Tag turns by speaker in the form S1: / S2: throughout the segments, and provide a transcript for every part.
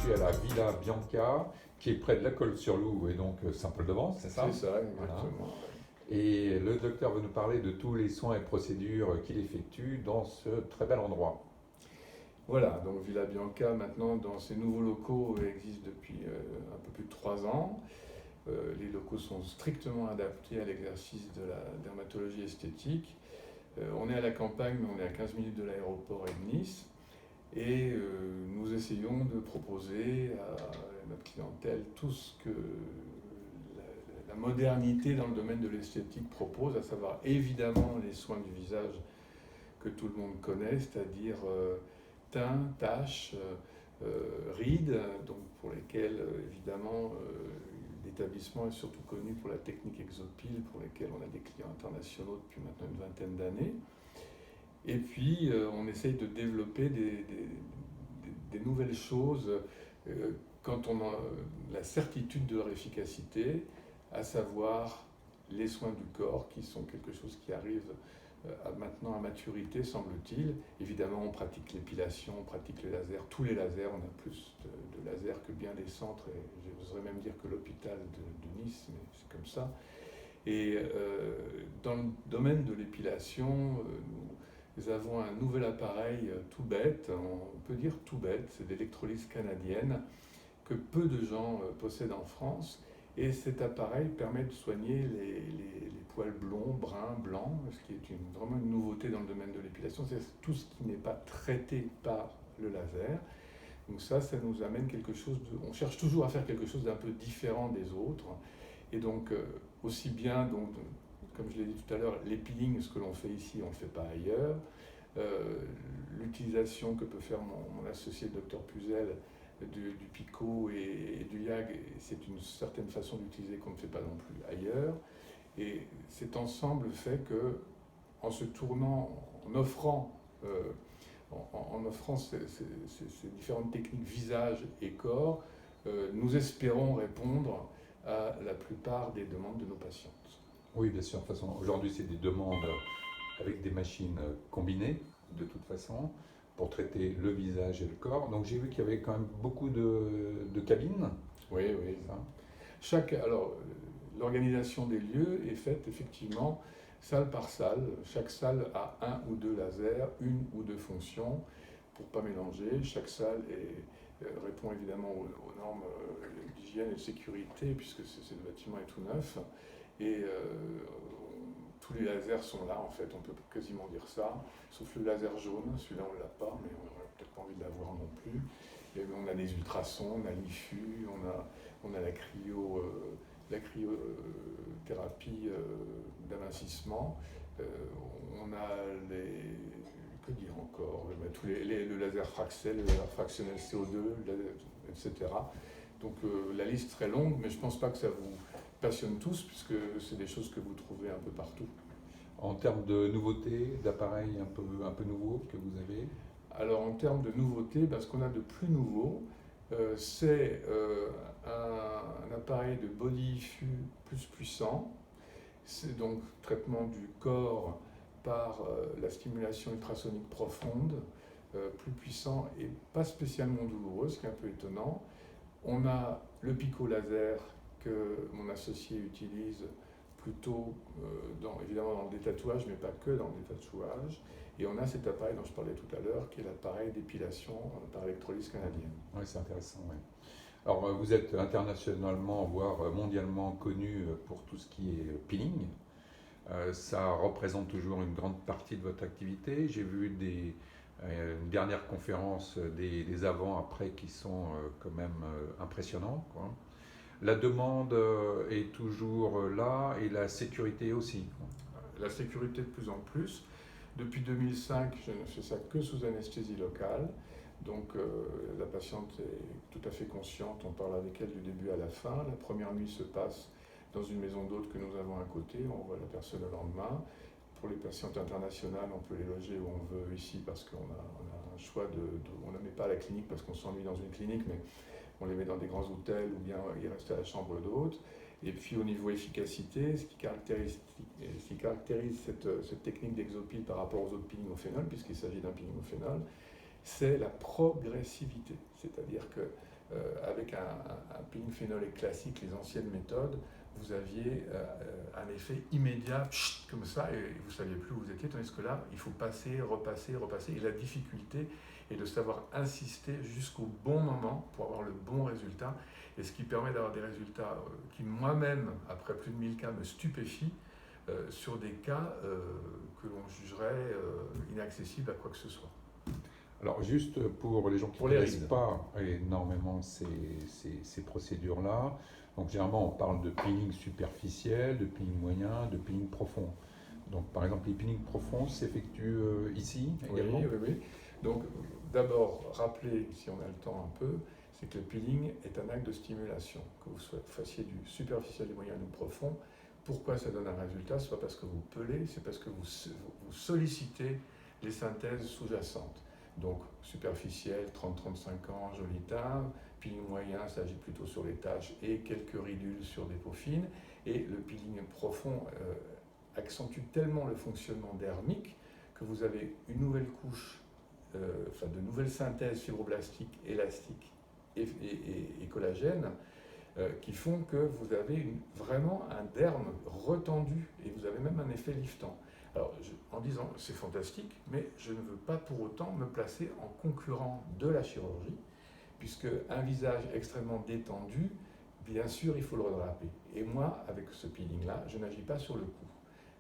S1: suis à la Villa Bianca, qui est près de la Colle-sur-Loup et donc Saint-Paul-de-Vence, c'est ça?
S2: C'est ça,
S1: Voilà.
S2: exactement.
S1: Et le docteur veut nous parler de tous les soins et procédures qu'il effectue dans ce très bel endroit.
S2: Voilà, donc Villa Bianca, maintenant, dans ses nouveaux locaux, existe depuis un peu plus de 3 ans. Les locaux sont strictement adaptés à l'exercice de la dermatologie esthétique. On est à la campagne, mais on est à 15 minutes de l'aéroport et de Nice. Et nous essayons de proposer à notre clientèle tout ce que la modernité dans le domaine de l'esthétique propose, à savoir évidemment les soins du visage que tout le monde connaît, c'est-à-dire teint, taches, rides, donc pour lesquelles évidemment l'établissement est surtout connu pour la technique Exopil, pour lesquelles on a des clients internationaux depuis maintenant une vingtaine d'années. Et puis on essaye de développer des nouvelles choses quand on a la certitude de leur efficacité, à savoir les soins du corps, qui sont quelque chose qui arrive maintenant à maturité, semble-t-il. Évidemment, on pratique l'épilation, on pratique les lasers, tous les lasers, on a plus de lasers que bien des centres, et j'oserais même dire que l'hôpital de Nice, mais c'est comme ça. Et dans le domaine de l'épilation, nous avons un nouvel appareil tout bête, on peut dire tout bête, c'est l'électrolyse canadienne, que peu de gens possèdent en France. Et cet appareil permet de soigner les poils blonds, bruns, blancs, ce qui est vraiment une nouveauté dans le domaine de l'épilation, c'est tout ce qui n'est pas traité par le laser. Donc ça nous amène quelque chose on cherche toujours à faire quelque chose d'un peu différent des autres. Et donc aussi bien, donc, comme je l'ai dit tout à l'heure, les peelings, ce que l'on fait ici, on ne le fait pas ailleurs. L'utilisation que peut faire mon associé, le Dr Puzel, du picot et du YAG, c'est une certaine façon d'utiliser qu'on ne fait pas non plus ailleurs. Et cet ensemble fait que, en se tournant, en offrant ces différentes techniques visage et corps, nous espérons répondre à la plupart des demandes de nos patientes.
S1: Oui, bien sûr. De toute façon, aujourd'hui, c'est des demandes avec des machines combinées, de toute façon, pour traiter le visage et le corps. Donc, j'ai vu qu'il y avait quand même beaucoup de cabines.
S2: Oui, oui. Alors, l'organisation des lieux est faite effectivement salle par salle. Chaque salle a un ou deux lasers, une ou deux fonctions, pour ne pas mélanger. Chaque salle répond évidemment aux normes d'hygiène et de sécurité, puisque le bâtiment est tout neuf. Et tous les lasers sont là, en fait, on peut quasiment dire ça, sauf le laser jaune, celui-là on ne l'a pas, mais on n'a peut-être pas envie de l'avoir non plus. Et on a des ultrasons, on a l'IFU, on a la cryothérapie d'amincissement, on a que dire encore, le laser Fraxel, le laser fractionnel CO2, etc. Donc la liste serait longue, mais je ne pense pas que ça vous passionne tous, puisque c'est des choses que vous trouvez un peu partout.
S1: En termes de nouveautés, d'appareils un peu nouveaux que vous avez?
S2: Alors en termes de nouveautés, ce qu'on a de plus nouveau, c'est un appareil de body IFU plus puissant. C'est donc traitement du corps par la stimulation ultrasonique profonde, plus puissant et pas spécialement douloureux, ce qui est un peu étonnant. On a le picot laser que mon associé utilise plutôt évidemment dans le détatouage, mais pas que dans le détatouage. Et on a cet appareil dont je parlais tout à l'heure, qui est l'appareil d'épilation par électrolyse canadienne.
S1: Oui, c'est intéressant. Oui. Alors, vous êtes internationalement, voire mondialement connu pour tout ce qui est peeling. Ça représente toujours une grande partie de votre activité. J'ai vu une dernière conférence des avant-après qui sont quand même impressionnants, quoi. La demande est toujours là et la sécurité aussi.
S2: La sécurité de plus en plus. Depuis 2005, je ne fais ça que sous anesthésie locale. Donc la patiente est tout à fait consciente, on parle avec elle du début à la fin. La première nuit se passe dans une maison d'hôte que nous avons à côté, on voit la personne le lendemain. Pour les patientes internationales, on peut les loger où on veut ici parce qu'on a un choix on ne les met pas à la clinique parce qu'on s'ennuie dans une clinique, mais on les met dans des grands hôtels ou bien ils restent à la chambre d'hôte. Et puis au niveau efficacité, ce qui caractérise cette technique d'Exopil par rapport aux autres peelings au phénol, puisqu'il s'agit d'un peeling au phénol, c'est la progressivité. C'est-à-dire que avec un peeling phénolé classique, les anciennes méthodes, vous aviez un effet immédiat, comme ça, et vous ne saviez plus où vous étiez, tandis que là, il faut passer, repasser, repasser, et la difficulté est de savoir insister jusqu'au bon moment pour avoir le bon résultat, et ce qui permet d'avoir des résultats qui, moi-même, après plus de 1000 cas, me stupéfient, sur des cas que l'on jugerait inaccessibles à quoi que ce soit.
S1: Alors juste pour les gens qui ne connaissent pas énormément ces procédures-là, donc généralement on parle de peeling superficiel, de peeling moyen, de peeling profond. Donc par exemple les peelings profonds s'effectuent ici également.
S2: Oui. Donc d'abord, rappelez, si on a le temps un peu, c'est que le peeling est un acte de stimulation, que vous fassiez du superficiel, du moyen ou du profond. Pourquoi ça donne un résultat? Ce n'est pas parce que vous pelez, c'est parce que vous sollicitez les synthèses sous-jacentes. Donc superficiel, 30-35 ans, joli teint. Peeling moyen, ça agit plutôt sur les taches et quelques ridules sur des peaux fines. Et le peeling profond accentue tellement le fonctionnement dermique que vous avez une nouvelle couche, de nouvelles synthèses fibroblastiques, élastiques et collagènes qui font que vous avez vraiment un derme retendu et vous avez même un effet liftant. Alors, en disant c'est fantastique, mais je ne veux pas pour autant me placer en concurrent de la chirurgie, puisque un visage extrêmement détendu, bien sûr, il faut le redraper. Et moi, avec ce peeling-là, je n'agis pas sur le cou.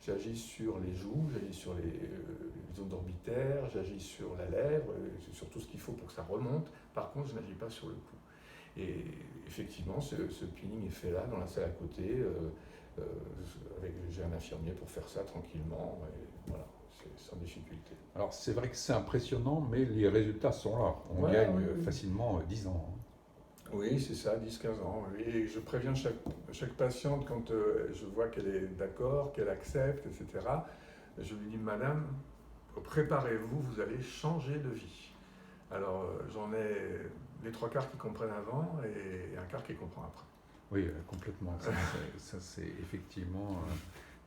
S2: J'agis sur les joues, j'agis sur les zones orbitaires, j'agis sur la lèvre, sur tout ce qu'il faut pour que ça remonte. Par contre, je n'agis pas sur le cou. Et effectivement, ce peeling est fait là, dans la salle à côté. J'ai un infirmier pour faire ça tranquillement, et voilà, c'est sans difficulté.
S1: Alors c'est vrai que c'est impressionnant, mais les résultats sont là. On gagne facilement 10 ans.
S2: Oui, c'est ça, 10-15 ans. Et je préviens chaque patiente quand je vois qu'elle est d'accord, qu'elle accepte, etc. Je lui dis, madame, préparez-vous, vous allez changer de vie. Alors j'en ai les 3/4 qui comprennent avant et un quart qui comprend après.
S1: Oui, complètement. Ça c'est effectivement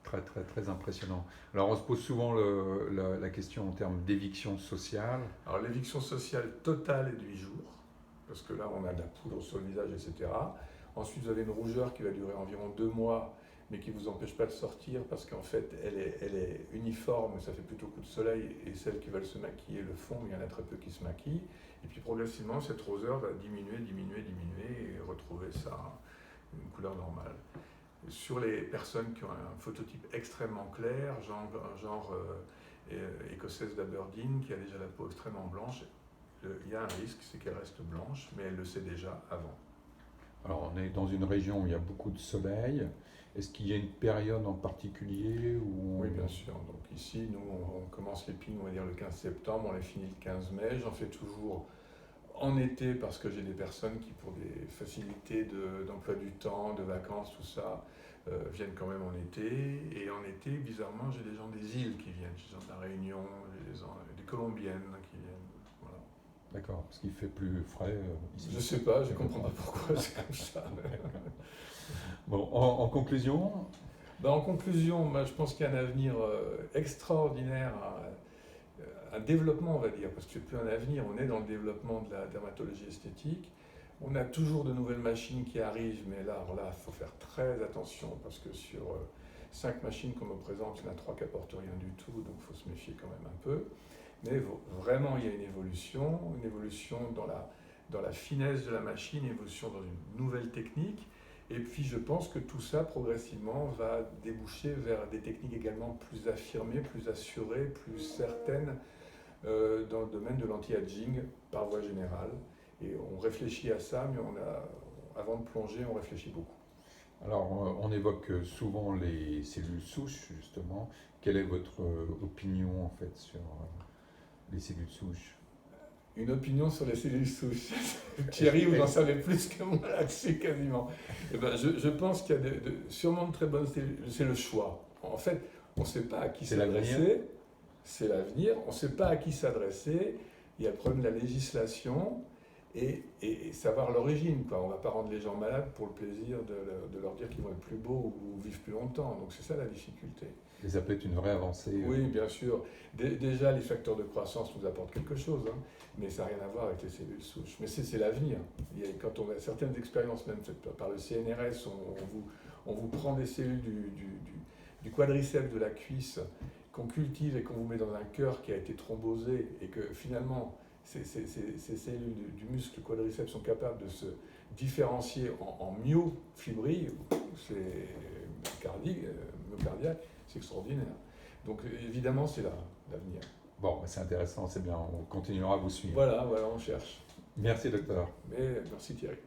S1: très impressionnant. Alors on se pose souvent la question en termes d'éviction sociale.
S2: Alors l'éviction sociale totale est de 8 jours, parce que là on a de la poudre sur le visage, etc. Ensuite vous avez une rougeur qui va durer environ 2 mois, mais qui ne vous empêche pas de sortir, parce qu'en fait elle est uniforme, ça fait plutôt coup de soleil, et celles qui veulent se maquiller le font, mais il y en a très peu qui se maquillent. Et puis progressivement cette roseur va diminuer, et retrouver une couleur normale. Sur les personnes qui ont un phototype extrêmement clair, genre écossaise d'Aberdeen, qui a déjà la peau extrêmement blanche, il y a un risque, c'est qu'elle reste blanche, mais elle le sait déjà avant.
S1: Alors on est dans une région où il y a beaucoup de soleil. Est-ce qu'il y a une période en particulier où
S2: Oui, bien sûr. Donc ici, nous, on commence les peelings, on va dire le 15 septembre, on les finit le 15 mai. J'en fais toujours en été parce que j'ai des personnes qui, pour des facilités d'emploi du temps, de vacances, tout ça, viennent quand même en été. Et en été, bizarrement, j'ai des gens des îles qui viennent. J'ai des gens de la Réunion, des Colombiennes qui viennent. Voilà.
S1: D'accord, parce qu'il fait plus frais ici.
S2: Je ne sais pas, je ne comprends pas pourquoi c'est comme ça.
S1: Bon, en conclusion
S2: En conclusion, je pense qu'il y a un avenir extraordinaire, un développement, on va dire, parce que c'est plus un avenir, on est dans le développement de la dermatologie esthétique. On a toujours de nouvelles machines qui arrivent, mais là, il faut faire très attention, parce que sur 5 machines qu'on me présente, il y en a 3 qui n'apportent rien du tout, donc il faut se méfier quand même un peu. Mais vraiment, il y a une évolution dans la finesse de la machine, une évolution dans une nouvelle technique. Et puis je pense que tout ça, progressivement, va déboucher vers des techniques également plus affirmées, plus assurées, plus certaines dans le domaine de l'anti-aging par voie générale. Et on réfléchit à ça, mais avant de plonger, on réfléchit beaucoup.
S1: Alors, on évoque souvent les cellules souches, justement. Quelle est votre opinion, en fait, sur les cellules souches?
S2: Une opinion sur les cellules souches. Thierry, vous en savez plus que moi là-dessus, quasiment. Je pense qu'il y a sûrement de très bonnes cellules. C'est le choix. En fait, on ne sait pas à qui s'adresser. C'est l'avenir. On ne sait pas à qui s'adresser. Il y a le problème de la législation et savoir l'origine. On ne va pas rendre les gens malades pour le plaisir de leur dire qu'ils vont être plus beaux ou vivre plus longtemps. Donc c'est ça la difficulté.
S1: Et ça peut être une vraie avancée.
S2: Oui, bien sûr. Déjà, les facteurs de croissance nous apportent quelque chose, hein, mais ça n'a rien à voir avec les cellules souches. Mais c'est l'avenir. Quand on a certaines expériences, même faites par le CNRS, on vous prend des cellules du quadriceps de la cuisse qu'on cultive et qu'on vous met dans un cœur qui a été thrombosé et que finalement, ces cellules du muscle quadriceps sont capables de se différencier en myofibrilles, c'est myocardiaque, c'est extraordinaire. Donc évidemment, c'est l'avenir.
S1: Bon, c'est intéressant, c'est bien, on continuera à vous suivre.
S2: Voilà, on cherche.
S1: Merci docteur.
S2: Mais merci Thierry.